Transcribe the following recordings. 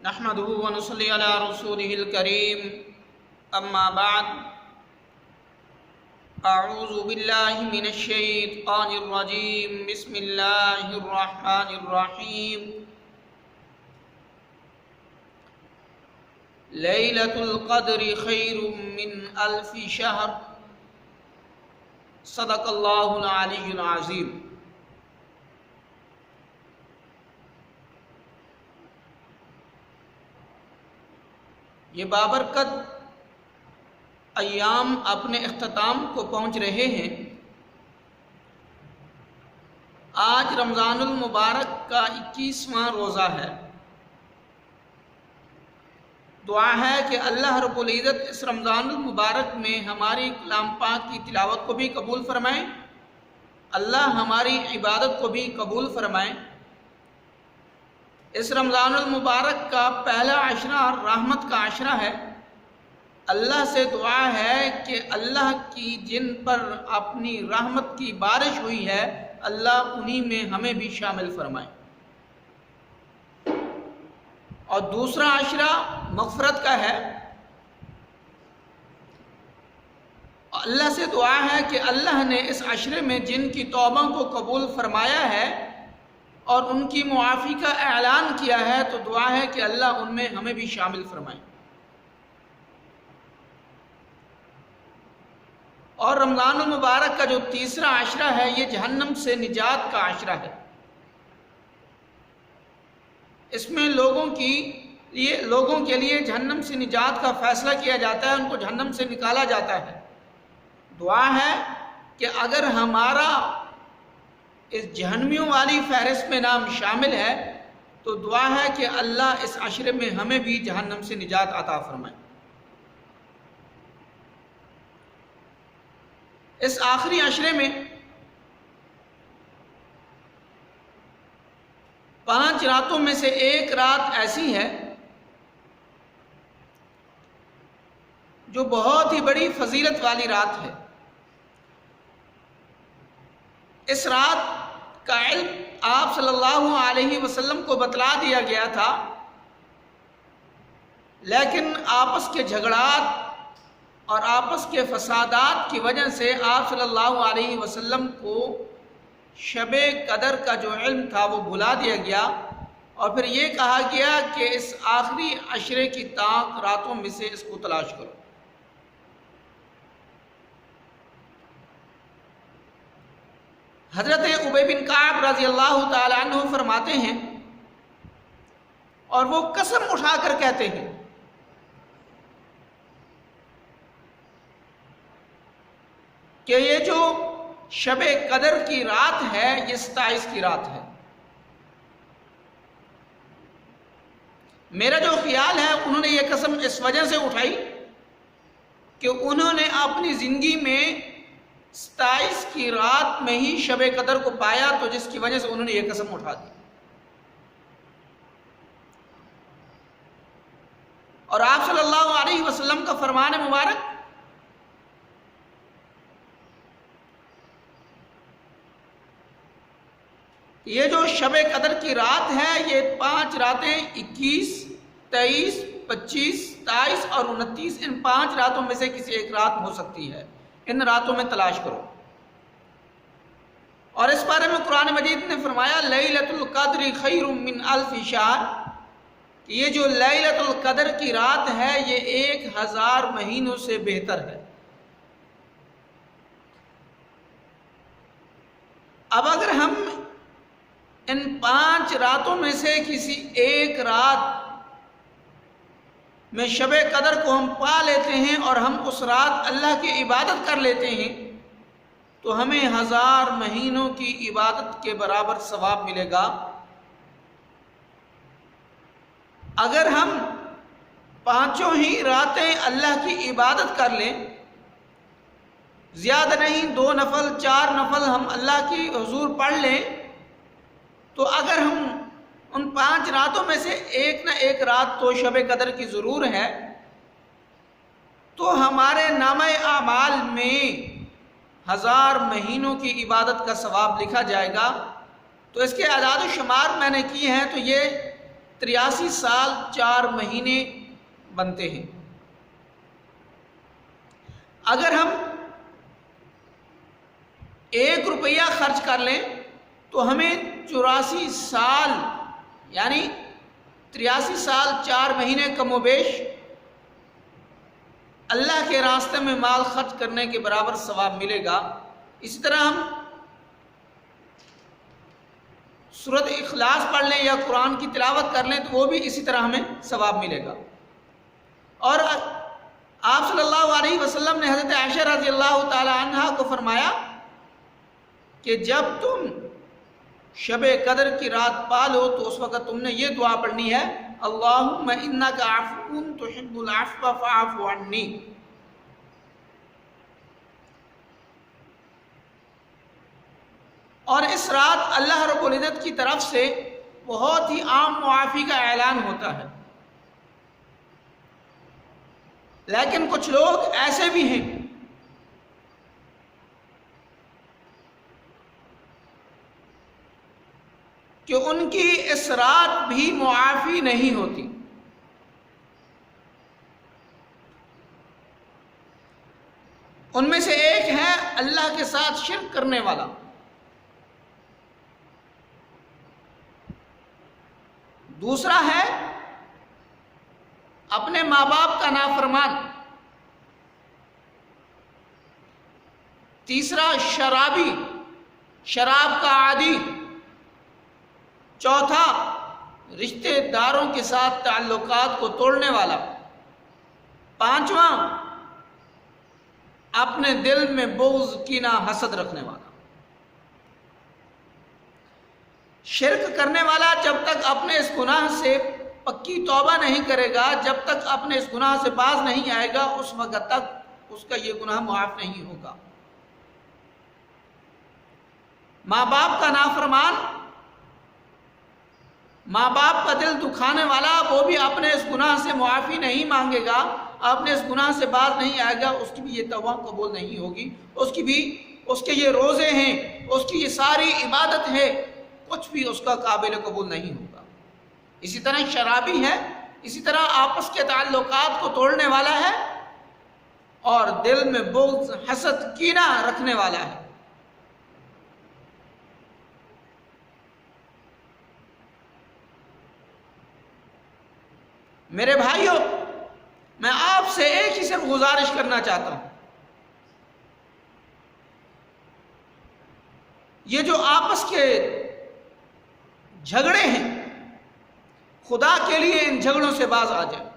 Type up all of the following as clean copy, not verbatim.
نحمده ونصلي على رسوله الكريم اما بعد اعوذ باللہ من الشیطان الرجیم بسم اللہ الرحمن الرحیم لیلۃ القدر خیر من الف شہر صدق اللہ العلی العظیم۔ یہ بابرکت ایام اپنے اختتام کو پہنچ رہے ہیں۔ آج رمضان المبارک کا 21واں روزہ ہے۔ دعا ہے کہ اللہ رب العزت اس رمضان المبارک میں ہماری کلام پاک کی تلاوت کو بھی قبول فرمائے، اللہ ہماری عبادت کو بھی قبول فرمائے۔ اس رمضان المبارک کا پہلا عشرہ رحمت کا عشرہ ہے۔ اللہ سے دعا ہے کہ اللہ کی جن پر اپنی رحمت کی بارش ہوئی ہے اللہ انہی میں ہمیں بھی شامل فرمائے۔ اور دوسرا عشرہ مغفرت کا ہے۔ اللہ سے دعا ہے کہ اللہ نے اس عشرے میں جن کی توبہ کو قبول فرمایا ہے اور ان کی معافی کا اعلان کیا ہے تو دعا ہے کہ اللہ ان میں ہمیں بھی شامل فرمائے۔ اور رمضان المبارک کا جو تیسرا عشرہ ہے یہ جہنم سے نجات کا عشرہ ہے۔ اس میں لوگوں کے لیے جہنم سے نجات کا فیصلہ کیا جاتا ہے، ان کو جہنم سے نکالا جاتا ہے۔ دعا ہے کہ اگر ہمارا اس جہنمیوں والی فہرست میں نام شامل ہے تو دعا ہے کہ اللہ اس عشرے میں ہمیں بھی جہنم سے نجات عطا فرمائے۔ اس آخری عشرے میں 5 راتوں میں سے ایک رات ایسی ہے جو بہت ہی بڑی فضیلت والی رات ہے۔ اس رات کا علم آپ صلی اللہ علیہ وسلم کو بتلا دیا گیا تھا، لیکن آپس کے جھگڑات اور آپس کے فسادات کی وجہ سے آپ صلی اللہ علیہ وسلم کو شب قدر کا جو علم تھا وہ بھلا دیا گیا، اور پھر یہ کہا گیا کہ اس آخری عشرے کی تاک راتوں میں سے اس کو تلاش کرو۔ حضرت ابی بن کعب رضی اللہ تعالی عنہ فرماتے ہیں اور وہ قسم اٹھا کر کہتے ہیں کہ یہ جو شب قدر کی رات ہے یہ 27 کی رات ہے۔ میرا جو خیال ہے انہوں نے یہ قسم اس وجہ سے اٹھائی کہ انہوں نے اپنی زندگی میں 27 کی رات میں ہی شب قدر کو پایا، تو جس کی وجہ سے انہوں نے یہ قسم اٹھا دی۔ اور آپ صلی اللہ علیہ وسلم کا فرمان مبارک یہ جو شب قدر کی رات ہے یہ 5 راتیں 21، 23، 25، 27 اور 29 ان 5 راتوں میں سے کسی ایک رات ہو سکتی ہے۔ ان راتوں میں تلاش کرو۔ اور اس بارے میں قرآن مجید نے فرمایا لیلۃ القدر خیر من الف شہر، کہ یہ جو لیلۃ القدر کی رات ہے یہ 1000 مہینوں سے بہتر ہے۔ اب اگر ہم ان 5 راتوں میں سے کسی ایک رات میں شب قدر کو ہم پا لیتے ہیں اور ہم اس رات اللہ کی عبادت کر لیتے ہیں تو ہمیں 1000 مہینوں کی عبادت کے برابر ثواب ملے گا۔ اگر ہم 5 ہی راتیں اللہ کی عبادت کر لیں، زیادہ نہیں 2 نفل 4 نفل ہم اللہ کی حضور پڑھ لیں، تو اگر ہم ان 5 راتوں میں سے ایک نہ ایک رات تو شب قدر کی ضرور ہے تو ہمارے نامہ اعمال میں 1000 مہینوں کی عبادت کا ثواب لکھا جائے گا۔ تو اس کے اعداد و شمار میں نے کیے ہیں تو یہ 83 سال 4 مہینے بنتے ہیں۔ اگر ہم 1 روپیہ خرچ کر لیں تو ہمیں 84 سال یعنی 83 سال 4 مہینے کم و بیش اللہ کے راستے میں مال خرچ کرنے کے برابر ثواب ملے گا۔ اسی طرح ہم سورۃ اخلاص پڑھ لیں یا قرآن کی تلاوت کر لیں تو وہ بھی اسی طرح ہمیں ثواب ملے گا۔ اور آپ صلی اللہ علیہ وسلم نے حضرت عائشہ رضی اللہ تعالی عنہا کو فرمایا کہ جب تم شب قدر کی رات پالو تو اس وقت تم نے یہ دعا پڑھنی ہے، اللہم انک عفو تحب العفو فاعف عنی۔ اور اس رات اللہ رب العزت کی طرف سے بہت ہی عام معافی کا اعلان ہوتا ہے، لیکن کچھ لوگ ایسے بھی ہیں کہ ان کی اس رات بھی معافی نہیں ہوتی۔ ان میں سے ایک ہے اللہ کے ساتھ شرک کرنے والا، دوسرا ہے اپنے ماں باپ کا نافرمان، تیسرا شرابی، شراب کا عادی، چوتھا رشتے داروں کے ساتھ تعلقات کو توڑنے والا، پانچواں اپنے دل میں بغض کینہ حسد رکھنے والا۔ شرک کرنے والا جب تک اپنے اس گناہ سے پکی توبہ نہیں کرے گا، جب تک اپنے اس گناہ سے باز نہیں آئے گا، اس وقت تک اس کا یہ گناہ معاف نہیں ہوگا۔ ماں باپ کا نافرمان، ماں باپ کا دل دکھانے والا، وہ بھی اپنے اس گناہ سے معافی نہیں مانگے گا، اپنے اس گناہ سے باز نہیں آئے گا، اس کی بھی یہ توبہ قبول نہیں ہوگی، اس کے یہ روزے ہیں، اس کی یہ ساری عبادت ہے، کچھ بھی اس کا قابل قبول نہیں ہوگا۔ اسی طرح شرابی ہے، اسی طرح آپس کے تعلقات کو توڑنے والا ہے اور دل میں بغض حسد کینہ رکھنے والا ہے۔ میرے بھائیوں، میں آپ سے ایک ہی صرف گزارش کرنا چاہتا ہوں، یہ جو آپس کے جھگڑے ہیں، خدا کے لیے ان جھگڑوں سے باز آ جائیں۔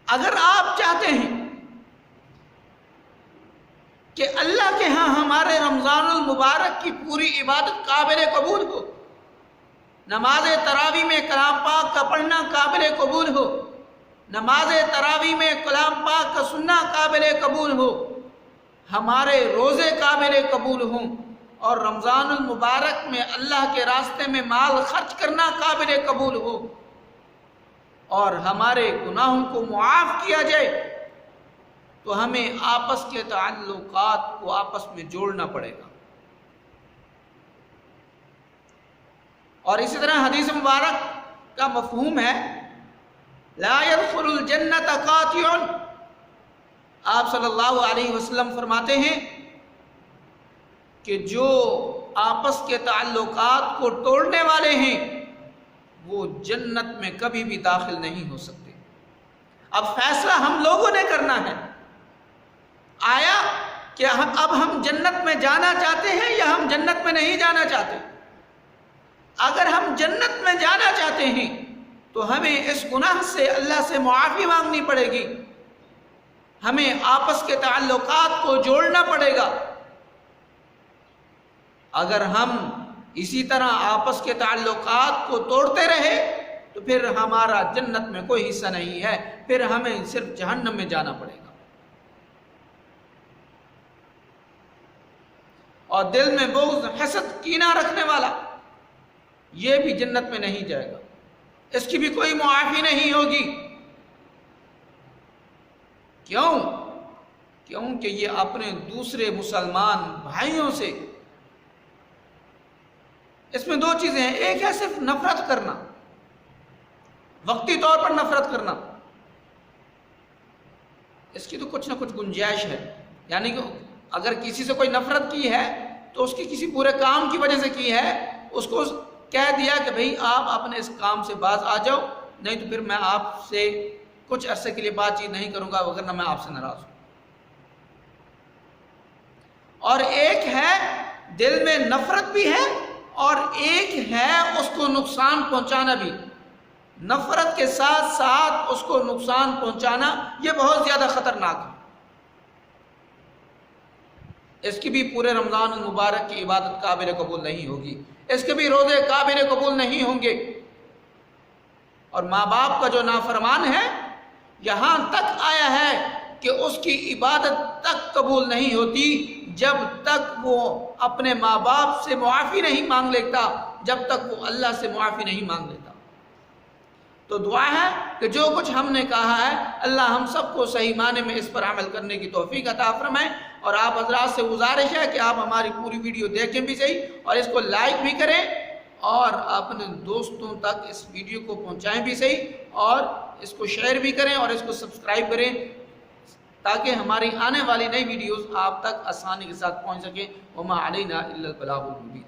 اگر آپ چاہتے ہیں کہ اللہ کے ہاں ہمارے رمضان المبارک کی پوری عبادت قابل قبول ہو، نماز تراویح میں کلام پاک کا پڑھنا قابل قبول ہو، نماز تراویح میں کلام پاک کا سننا قابل قبول ہو، ہمارے روزے قابل قبول ہوں، اور رمضان المبارک میں اللہ کے راستے میں مال خرچ کرنا قابل قبول ہو، اور ہمارے گناہوں کو معاف کیا جائے، تو ہمیں آپس کے تعلقات کو آپس میں جوڑنا پڑے گا۔ اور اسی طرح حدیث مبارک کا مفہوم ہے لا يدخل الجنت قاطع۔ آپ صلی اللہ علیہ وسلم فرماتے ہیں کہ جو آپس کے تعلقات کو توڑنے والے ہیں وہ جنت میں کبھی بھی داخل نہیں ہو سکتے۔ اب فیصلہ ہم لوگوں نے کرنا ہے، آیا کہ اب ہم جنت میں جانا چاہتے ہیں یا ہم جنت میں نہیں جانا چاہتے۔ اگر ہم جنت میں جانا چاہتے ہیں تو ہمیں اس گناہ سے اللہ سے معافی مانگنی پڑے گی، ہمیں آپس کے تعلقات کو جوڑنا پڑے گا۔ اگر ہم اسی طرح آپس کے تعلقات کو توڑتے رہے تو پھر ہمارا جنت میں کوئی حصہ نہیں ہے، پھر ہمیں صرف جہنم میں جانا پڑے گا۔ اور دل میں بغض حسد کینہ رکھنے والا یہ بھی جنت میں نہیں جائے گا، اس کی بھی کوئی معافی نہیں ہوگی۔ کیوں کہ یہ اپنے دوسرے مسلمان بھائیوں سے اس میں دو چیزیں ہیں، ایک ہے صرف نفرت کرنا، وقتی طور پر نفرت کرنا، اس کی تو کچھ نہ کچھ گنجائش ہے، یعنی کہ اگر کسی سے کوئی نفرت کی ہے تو اس کی کسی پورے کام کی وجہ سے کی ہے، اس کو کہہ دیا کہ بھئی آپ اپنے اس کام سے باز آ جاؤ، نہیں تو پھر میں آپ سے کچھ عرصے کے لیے بات چیت نہیں کروں گا، وگرنہ میں آپ سے ناراض ہوں۔ اور ایک ہے دل میں نفرت بھی ہے اور ایک ہے اس کو نقصان پہنچانا بھی، نفرت کے ساتھ ساتھ اس کو نقصان پہنچانا، یہ بہت زیادہ خطرناک ہے۔ اس کی بھی پورے رمضان المبارک کی عبادت قابل قبول نہیں ہوگی، اس کے بھی روزے قابل قبول نہیں ہوں گے۔ اور ماں باپ کا جو نافرمان ہے، یہاں تک آیا ہے کہ اس کی عبادت تک قبول نہیں ہوتی جب تک وہ اپنے ماں باپ سے معافی نہیں مانگ لیتا، جب تک وہ اللہ سے معافی نہیں مانگ لیتا۔ تو دعا ہے کہ جو کچھ ہم نے کہا ہے اللہ ہم سب کو صحیح معنی میں اس پر عمل کرنے کی توفیق عطا فرمائے، اور آپ حضرات سے گزارش ہے کہ آپ ہماری پوری ویڈیو دیکھیں بھی صحیح اور اس کو لائک بھی کریں اور اپنے دوستوں تک اس ویڈیو کو پہنچائیں بھی صحیح، اور اس کو شیئر بھی کریں اور اس کو سبسکرائب کریں تاکہ ہماری آنے والی نئی ویڈیوز آپ تک آسانی کے ساتھ پہنچ سکیں۔ وما علینا الا البلاغ المبین۔